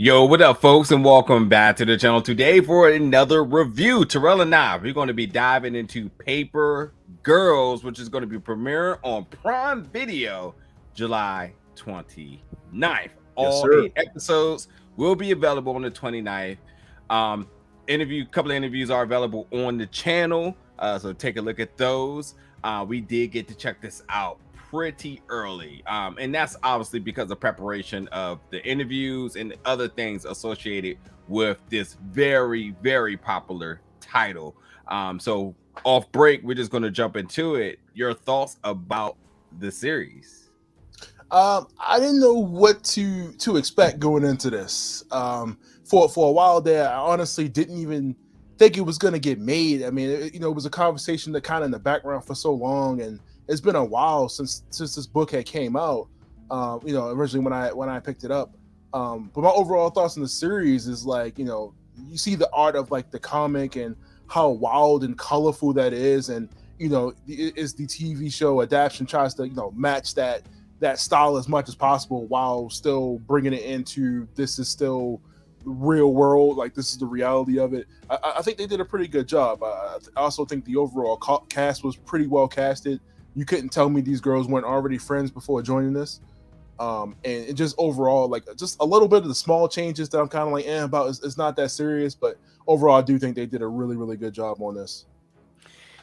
Yo, what up, folks, and welcome back to the channel today for another review. Terrell and I, we're going to be diving into Paper Girls, which is going to be premiering on Prime Video July 29th. All sir. 8 episodes will be available on the 29th. Couple of interviews are available on the channel, so take a look at those. We did get to check this out pretty early, and that's obviously because of preparation of the interviews and other things associated with this very, very popular title. So off break, we're just going to jump into it. Your thoughts about the series? I didn't know what to expect going into this. For a while there, I honestly didn't even think it was going to get made. I mean, it was a conversation that kind of in the background for so long, and it's been a while since this book had came out. Originally when I picked it up. But my overall thoughts on the series is like, you see the art of like the comic and how wild and colorful that is, and is the TV show adaptation tries to match that style as much as possible while still bringing it into this is still real world, like this is the reality of it. I think they did a pretty good job. I also think the overall cast was pretty well casted. You couldn't tell me these girls weren't already friends before joining this. And just overall, like just a little bit of the small changes that I'm kind of like about. It's not that serious, but overall, I do think they did a really, really good job on this.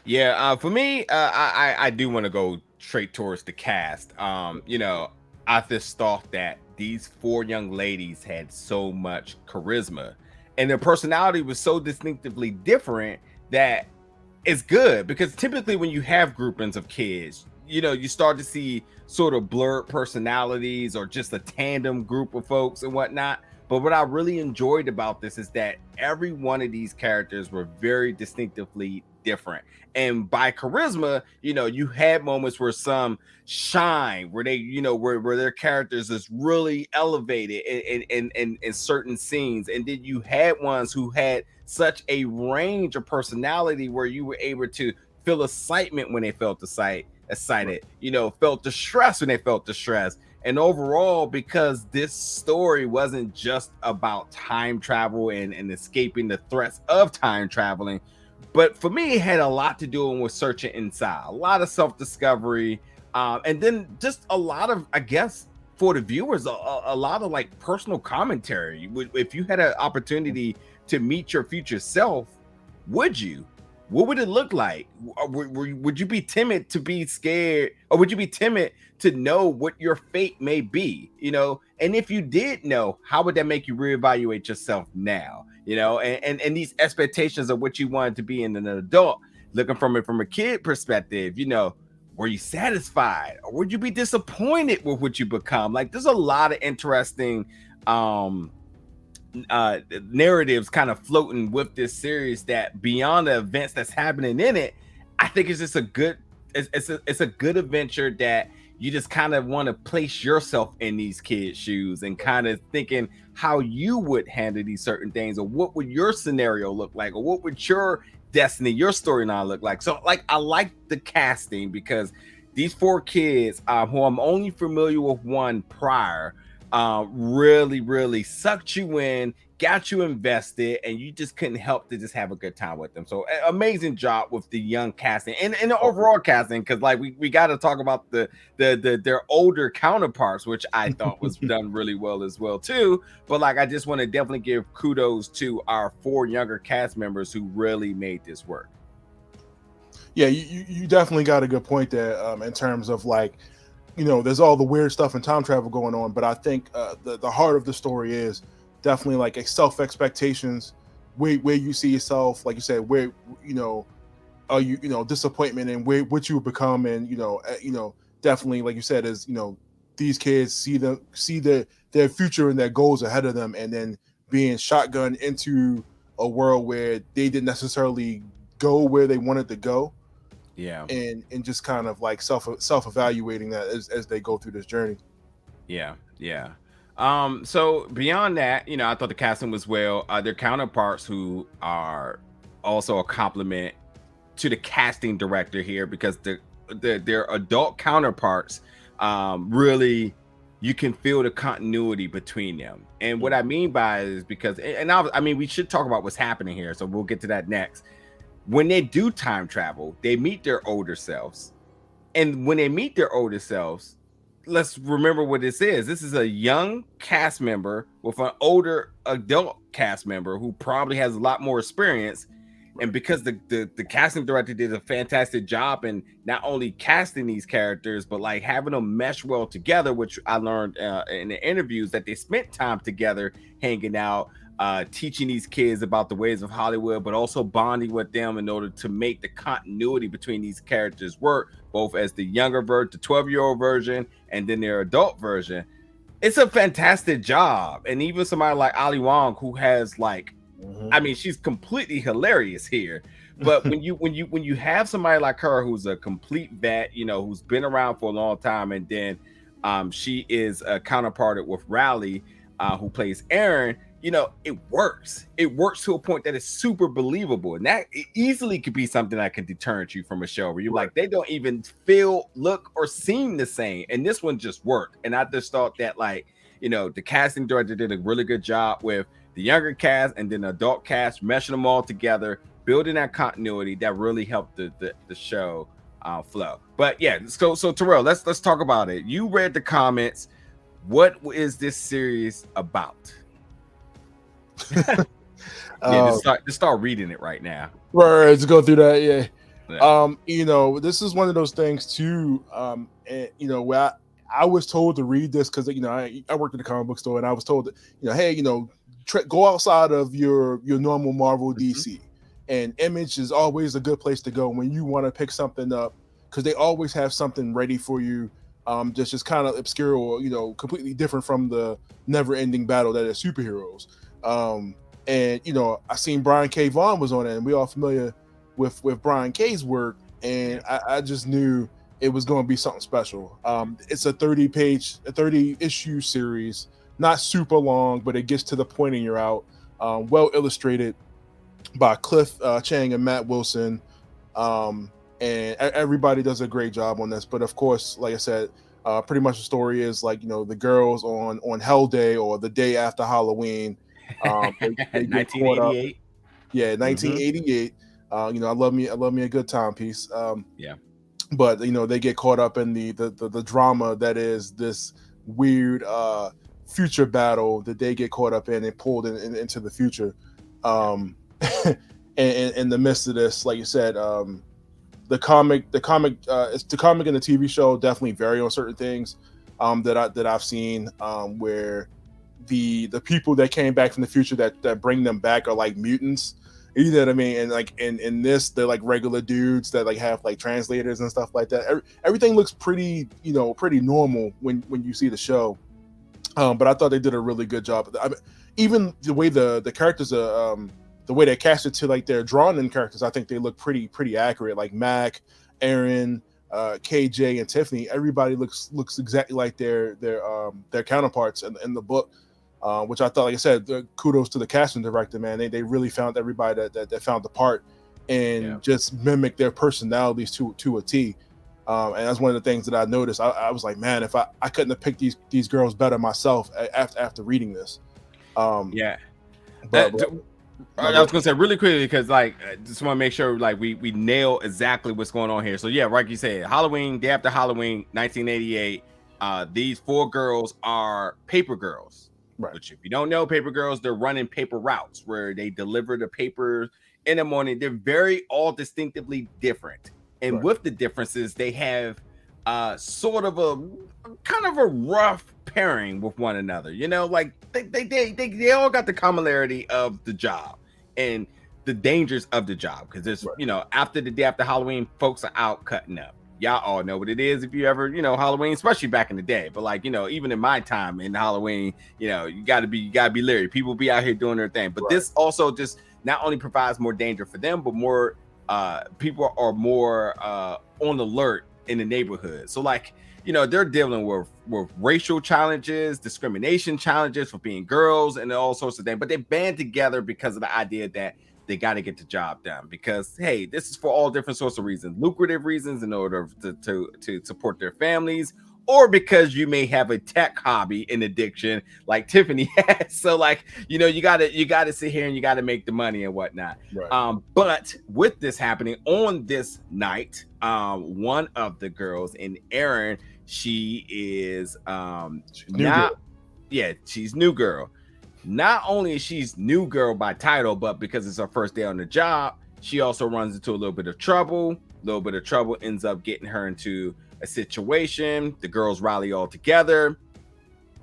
Yeah, for me, I do want to go straight towards the cast. I just thought that these four young ladies had so much charisma, and their personality was so distinctively different that it's good, because typically when you have groupings of kids, you start to see sort of blurred personalities or just a tandem group of folks and whatnot. But what I really enjoyed about this is that every one of these characters were very distinctively different. And by charisma, you had moments where some shine, where they, where their characters is really elevated in certain scenes. And then you had ones who had such a range of personality where you were able to feel excitement when they felt excited, felt distress when they felt distressed. And overall, because this story wasn't just about time travel and escaping the threats of time traveling, but for me, it had a lot to do with searching inside, a lot of self-discovery, and then just a lot of, I guess, for the viewers, a lot of like personal commentary. If you had an opportunity to meet your future self, would you? What would it look like? Would you be timid to be scared, or would you be timid to know what your fate may be? And if you did know, how would that make you reevaluate yourself now? And these expectations of what you wanted to be in an adult, looking from it from a kid perspective, were you satisfied, or would you be disappointed with what you become? Like, there's a lot of interesting narratives kind of floating with this series, that beyond the events that's happening in it, I think it's just a good it's a good adventure that you just kind of want to place yourself in these kids' shoes and kind of thinking how you would handle these certain things, or what would your scenario look like, or what would your destiny, your storyline look like. So like, I like the casting, because these four kids, who I'm only familiar with one prior, really, really sucked you in, got you invested, and you just couldn't help to just have a good time with them. So amazing job with the young casting and the overall casting, because like we got to talk about their older counterparts, which I thought was done really well as well too. But like, I just want to definitely give kudos to our four younger cast members who really made this work. Yeah, you definitely got a good point there, in terms of like, there's all the weird stuff in time travel going on, but I think the heart of the story is definitely like a self expectations, where you see yourself, like you said, where disappointment and where what you become, and definitely, like you said, is these kids see their future and their goals ahead of them, and then being shotgunned into a world where they didn't necessarily go where they wanted to go. Yeah. And just kind of like self evaluating that as they go through this journey. Yeah. So beyond that, I thought the casting was well. Their counterparts, who are also a compliment to the casting director here, because their adult counterparts really you can feel the continuity between them. And what I mean by it is because, and I mean, we should talk about what's happening here. So we'll get to that next. When they do time travel, they meet their older selves. And when they meet their older selves, let's remember what this is. This is a young cast member with an older adult cast member who probably has a lot more experience. And because the casting director did a fantastic job in not only casting these characters, but like having them mesh well together, which I learned in the interviews that they spent time together hanging out, teaching these kids about the ways of Hollywood, but also bonding with them in order to make the continuity between these characters work, both as the younger version, the 12-year-old version, and then their adult version. It's a fantastic job. And even somebody like Ali Wong, who has like, I mean, she's completely hilarious here. But when you have somebody like her who's a complete vet, you know, who's been around for a long time, and then she is a counterpart with Riley, who plays Erin, you know, it works. It works to a point that is super believable. And that easily could be something that can deter you from a show where you're like, they don't even feel, look, or seem the same. And this one just worked. And I just thought that, like, you know, the casting director did a really good job with the younger cast and then the adult cast, meshing them all together, building that continuity that really helped the show flow. But yeah, so Terrell, let's talk about it. You read the comments. What is this series about? Just start reading it right now. Right, let's go through that. Yeah. You know, this is one of those things too. And, you know, where I was told to read this because, you know, I worked at a comic book store and I was told that, you know, hey, you know, go outside of your normal Marvel DC, and Image is always a good place to go when you want to pick something up because they always have something ready for you. Just kind of obscure or, you know, completely different from the never-ending battle that is superheroes. And you know, I seen Brian K. Vaughan was on it, and we all familiar with Brian K's work, and I just knew it was going to be something special. It's a 30 issue series, not super long, but it gets to the point and you're out. Well illustrated by Cliff Chang and Matt Wilson, and everybody does a great job on this. But of course, like I said, pretty much the story is like, you know, the girls on Hell Day or the day after Halloween. They 1988. Yeah, 1988. You know, I love me a good timepiece. But you know, they get caught up in the drama that is this weird future battle that they get caught up in and pulled into the future. And in the midst of this, like you said, the comic and the TV show definitely vary on certain things that I've seen, where the people that came back from the future that bring them back are like mutants. You know what I mean? And like in this, they're like regular dudes that like have like translators and stuff like that. Everything looks pretty, you know, pretty normal when you see the show. But I thought they did a really good job. I mean, even the way the characters are, the way they cast it to like their drawn in characters, I think they look pretty accurate. Like Mac, Erin, KJ, and Tiffany, everybody looks exactly like their counterparts in the book. Which I thought, like I said, kudos to the casting director, man. They really found everybody that found the part and just mimic their personalities to a T. And that's one of the things that I noticed. I was like, man, if I couldn't have picked these girls better myself after reading this. I was gonna say really quickly because like just want to make sure like we nail exactly what's going on here. So yeah, like you said, Halloween, day after Halloween, 1988. These 4 girls are paper girls. Right. Which, if you don't know, paper girls, they're running paper routes where they deliver the paper in the morning. They're very all distinctively different. And with the differences, they have sort of a kind of a rough pairing with one another. You know, like they all got the commonality of the job and the dangers of the job. Because there's, you know, after the day after Halloween, folks are out cutting up. Y'all all know what it is if you ever, you know, Halloween, especially back in the day. But like, you know, even in my time in Halloween, you know, you gotta be leery. People be out here doing their thing. But this also just not only provides more danger for them, but more people are more on alert in the neighborhood. So like, you know, they're dealing with racial challenges, discrimination challenges for being girls, and all sorts of things. But they band together because of the idea that they got to get the job done, because hey, this is for all different sorts of reasons, lucrative reasons, in order to support their families, or because you may have a tech hobby and addiction like Tiffany has. So like, you know, you gotta sit here and you gotta make the money and whatnot. Right. But with this happening on this night, one of the girls, in Erin, she is New girl. she's new girl. Not only is she's new girl by title, but because it's her first day on the job, she also runs into a little bit of trouble. A little bit of trouble ends up getting her into a situation. The girls rally all together.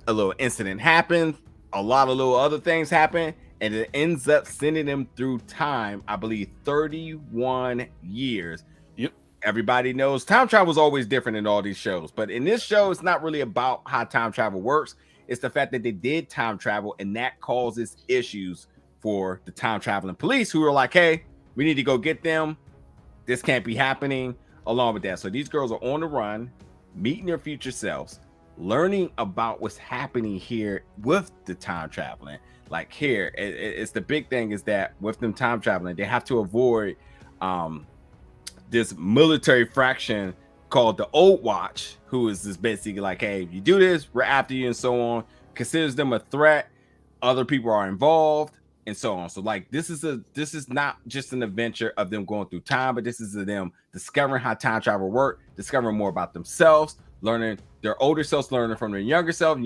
A little incident happens. A lot of little other things happen. And it ends up sending them through time, I believe 31 years. Yep. Everybody knows time travel is always different in all these shows. But in this show, it's not really about how time travel works. It's the fact that they did time travel, and that causes issues for the time traveling police, who are like, hey, we need to go get them. This can't be happening. Along with that, so these girls are on the run, meeting their future selves, learning about what's happening here with the time traveling. Like here, it's the big thing is that with them time traveling, they have to avoid this military fraction called the Old Watch, who is just basically like, hey, if you do this, we're after you, and so on. Considers them a threat. Other people are involved, and so on. So like this is not just an adventure of them going through time, but this is them discovering how time travel work, discovering more about themselves, learning their older selves, learning from their younger selves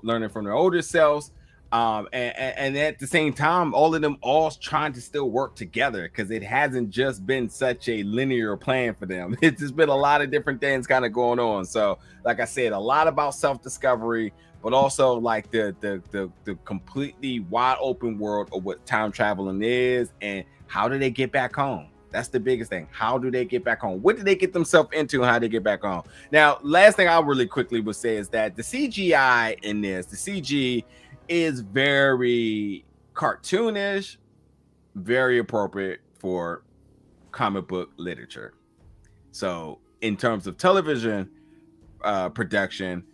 learning from their older selves. And at the same time, all of them all trying to still work together, because it hasn't just been such a linear plan for them. It's just been a lot of different things kind of going on. So like I said, a lot about self-discovery, but also like the completely wide open world of what time traveling is, and how do they get back home? That's the biggest thing. How do they get back home? What did they get themselves into, and how they get back home? Now, last thing I really quickly would say is that the CGI in this, the CG is very cartoonish, very appropriate for comic book literature. So in terms of television production,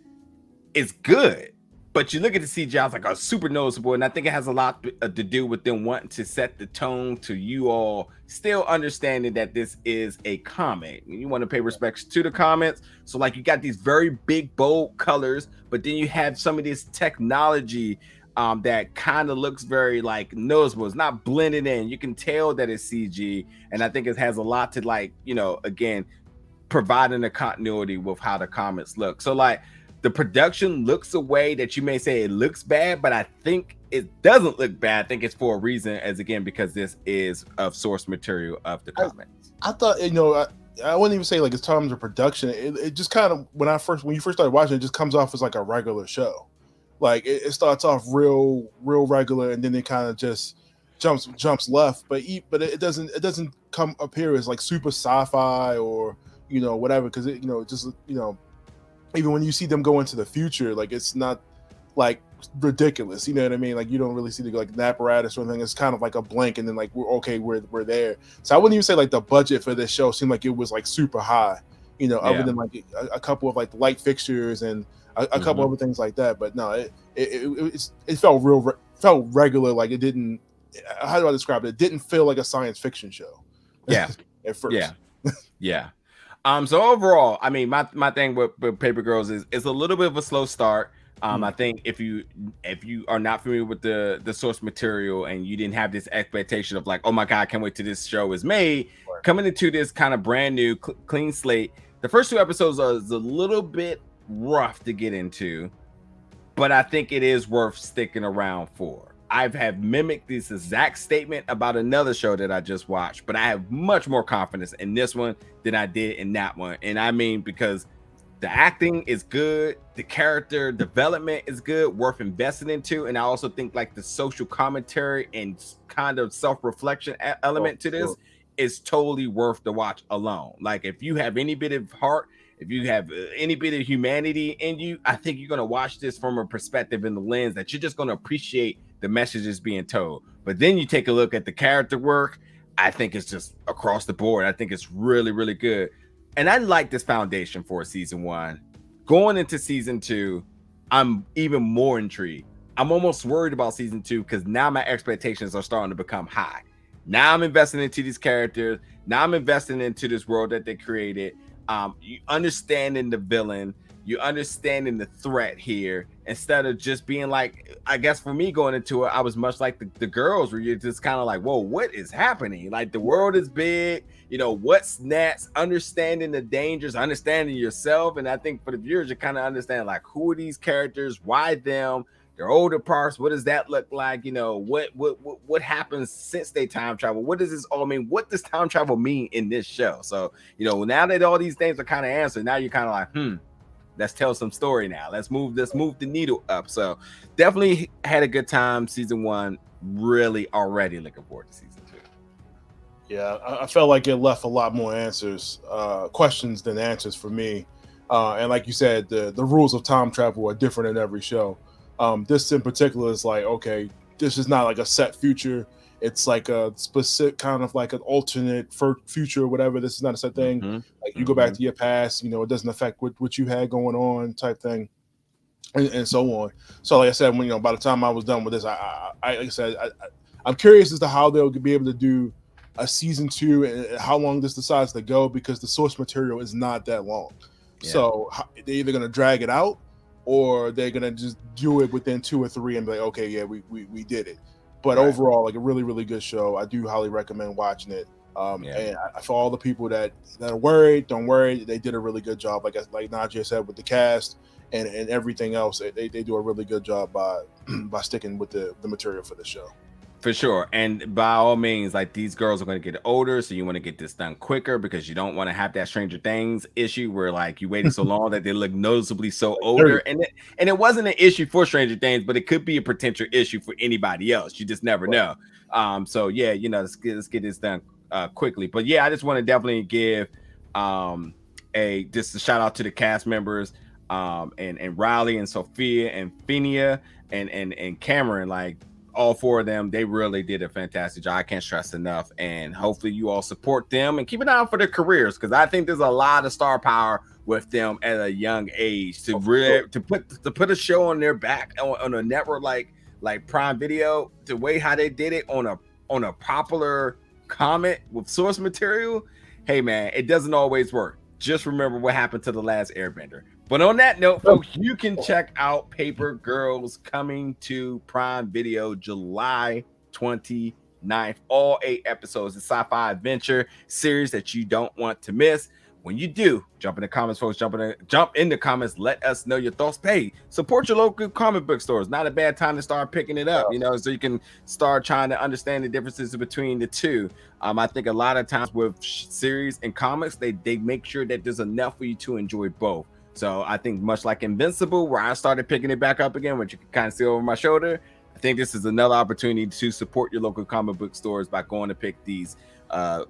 it's good. But you look at the CGI, it's like a super noticeable, and I think it has a lot to do with them wanting to set the tone to you all still understanding that this is a comic. You want to pay respects to the comics. So like you got these very big, bold colors, but then you have some of this technology that kind of looks very like noticeable. It's not blended in. You can tell that it's CG, and I think it has a lot to like, you know, again, providing a continuity with how the comics look. So like, the production looks a way that you may say it looks bad, but I think it doesn't look bad. I think it's for a reason, as again, because this is of source material of the comics. I thought, you know, I wouldn't even say like in terms of production. It just kind of, when you first started watching, it just comes off as like a regular show. Like it starts off real regular, and then it kind of just jumps left. But it doesn't come appear as like super sci-fi or, you know, whatever, because it, you know, just, you know, even when you see them go into the future, like it's not like ridiculous, you know what I mean? Like you don't really see the like an apparatus or anything. It's kind of like a blank, and then like we're there. So I wouldn't even say like the budget for this show seemed like it was like super high, you know, other than like a couple of like light fixtures and a couple other things like that. But no, it felt regular. Like it didn't. How do I describe it? It didn't feel like a science fiction show. Yeah, at first. Yeah. So overall, I mean, my thing with Paper Girls is a little bit of a slow start. I think if you are not familiar with the source material and you didn't have this expectation of like, oh my God, I can't wait till this show is made, coming into this kind of brand new clean slate, the first 2 episodes is a little bit rough to get into, but I think it is worth sticking around for. I have mimicked this exact statement about another show that I just watched, but I have much more confidence in this one than I did in that one. And I mean, because the acting is good, the character development is good, worth investing into. And I also think like the social commentary and kind of self-reflection element to this is totally worth the watch alone. Like if you have any bit of heart, if you have any bit of humanity in you, I think you're going to watch this from a perspective in the lens that you're just going to appreciate the messages being told. But then you take a look at the character work, I think it's just across the board. I think it's really, really good. And I like this foundation for season 1. Going into season 2, I'm even more intrigued. I'm almost worried about season 2 because now my expectations are starting to become high. Now I'm investing into these characters. Now I'm investing into this world that they created. You understanding the villain, you understanding the threat here, instead of just being like, I guess for me going into it, I was much like the girls, where you're just kind of like, whoa, what is happening? Like, the world is big, what's next, understanding the dangers, understanding yourself. And I think for the viewers, you kind of understand, like, who are these characters, why them, their older parts, what does that look like? What happens since they time travel? What does this all mean? What does time travel mean in this show? So, now that all these things are kind of answered, now you're kind of like, let's tell some story now. Let's move the needle up. So definitely had a good time. Season 1, really already looking forward to season 2. Yeah, I felt like it left a lot more questions than answers for me. And like you said, the rules of time travel are different in every show. This in particular is like, okay, this is not like a set future. It's like a specific kind of like an alternate future or whatever. This is not a set thing. Like, you go back to your past, it doesn't affect what you had going on, type thing, and so on. So like I said, when by the time I was done with this, I'm curious as to how they'll be able to do a season 2 and how long this decides to go, because the source material is not that long. Yeah. So they're either going to drag it out, or they're going to just do it within 2 or 3 and be like, okay, yeah, we did it. But overall, like, a really, really good show. I do highly recommend watching it. And for all the people that are worried, don't worry. They did a really good job. Like Najee said, with the cast and everything else, they do a really good job by sticking with the material for the show. For sure. And by all means, like, these girls are going to get older, so you want to get this done quicker, because you don't want to have that Stranger Things issue where, like, you waited so long that they look noticeably so older. And it wasn't an issue for Stranger Things, but it could be a potential issue for anybody else. You just never know. So yeah, let's get this done quickly. But yeah, I just want to definitely give just a shout out to the cast members, and Riley and Sophia and Phinia and Cameron. Like, all 4 of them, they really did a fantastic job. I can't stress enough. And hopefully you all support them and keep an eye out for their careers, because I think there's a lot of star power with them at a young age to put a show on their back on a network like Prime Video, the way how they did it on a popular comic with source material. Hey man, it doesn't always work. Just remember what happened to The Last Airbender. But on that note, folks, you can check out Paper Girls, coming to Prime Video July 29th. All 8 episodes, a sci-fi adventure series that you don't want to miss. When you do, jump in the comments, folks. Jump in the comments. Let us know your thoughts. Hey, support your local comic book stores. Not a bad time to start picking it up, so you can start trying to understand the differences between the two. I think a lot of times with series and comics, they make sure that there's enough for you to enjoy both. So I think much like Invincible, where I started picking it back up again, which you can kind of see over my shoulder, I think this is another opportunity to support your local comic book stores by going to pick these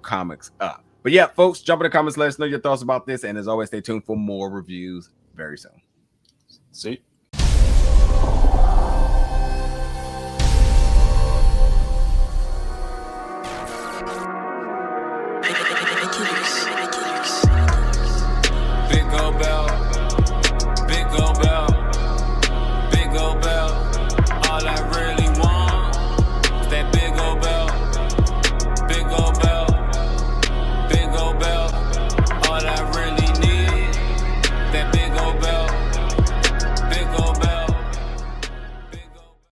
comics up. But yeah, folks, jump in the comments, let us know your thoughts about this. And as always, stay tuned for more reviews very soon. See? Big gold bell.